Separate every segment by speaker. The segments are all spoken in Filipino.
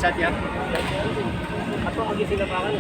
Speaker 1: chat yan?
Speaker 2: Ato magising na pa ka.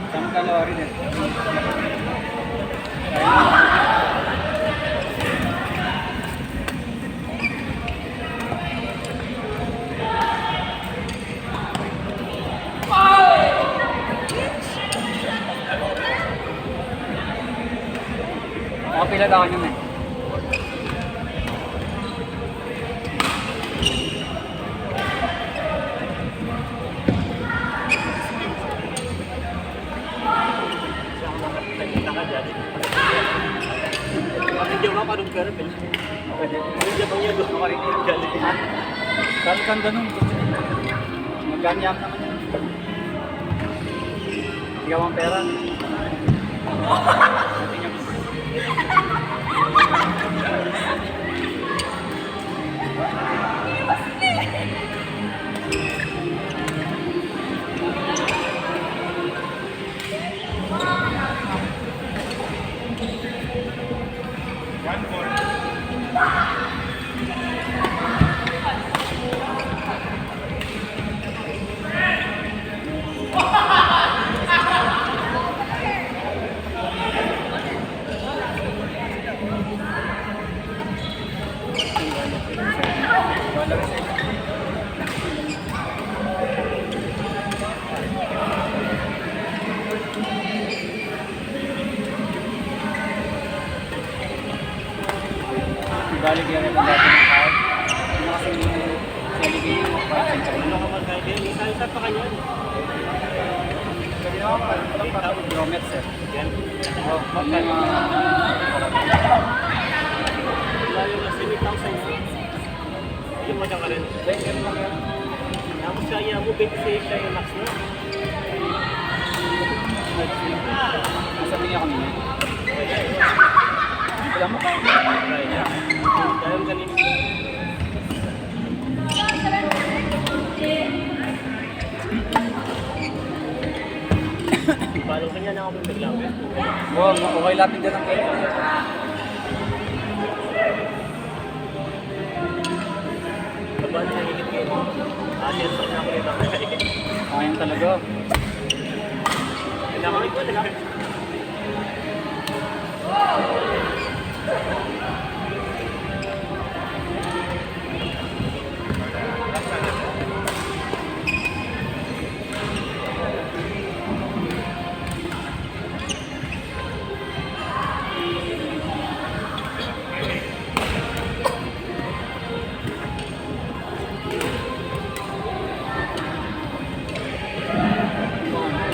Speaker 1: Isang kalori din. Pila daw yun eh.
Speaker 2: Hindi mo parang pero pwede. Hindi mo niya doon ka rin galit.
Speaker 1: Saan kang ganun? Maganyam naman yan. Ikaw ang pera. Balik yan ang dati ng card. Ano kasi naligay yung mag-5 cent.
Speaker 2: Ano ka mag-guide? Isa pa kanya.
Speaker 1: Sabi naman parang parang gromets eh.
Speaker 2: Yan.
Speaker 1: Oh, magkano?
Speaker 2: Wala yung last 7,000 yun. Yung madang ka rin. Tapos kaya mo 26 siya yung max na.
Speaker 1: Sabi niya kanina. Alam mo kaya?
Speaker 2: Dahil kanina. Balong kanya na ako naglapit.
Speaker 1: Oo, okay lapit din ang kayo.
Speaker 2: Kabali na higit kayo. Alias pa na ako rin.
Speaker 1: Kaya talaga.
Speaker 2: ko lang.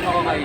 Speaker 1: Ako kay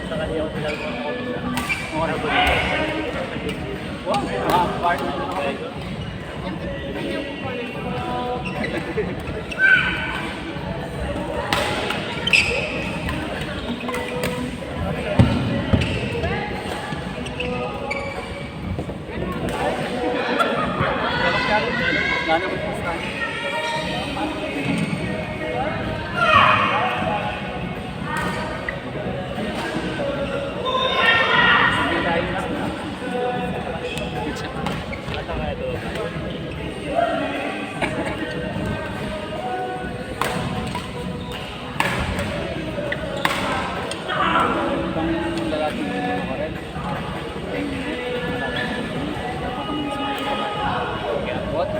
Speaker 2: Sa kanya ako lang ako.
Speaker 1: partner na ako. Gano'n mo yung stand? Sige tayo na.
Speaker 2: Ata ka ito.
Speaker 1: Ibang lalaking ako rin. 10 minutes. What?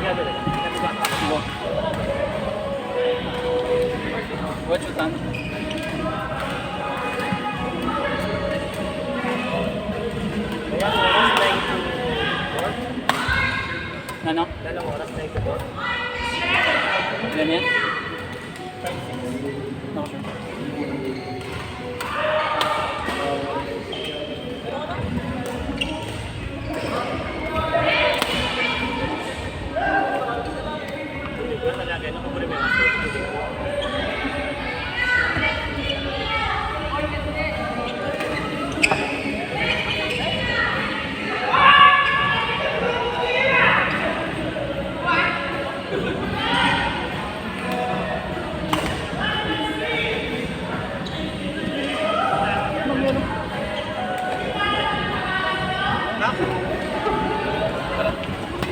Speaker 1: Saturday. What's the time?
Speaker 2: Ayan, oras 9 to 4.
Speaker 1: Ano?
Speaker 2: Dalang oras 9 to 4.
Speaker 1: Ilan yan?
Speaker 2: 5, 6.
Speaker 1: Ako sure.
Speaker 2: Hindi ko talaga, nakaburi mo yung aso.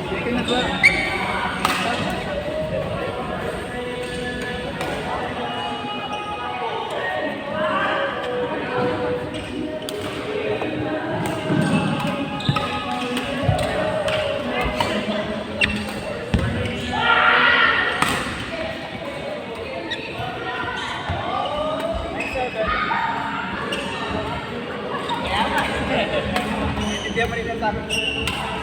Speaker 1: Hindi ka nagwa. Hindi mo rin sa akin.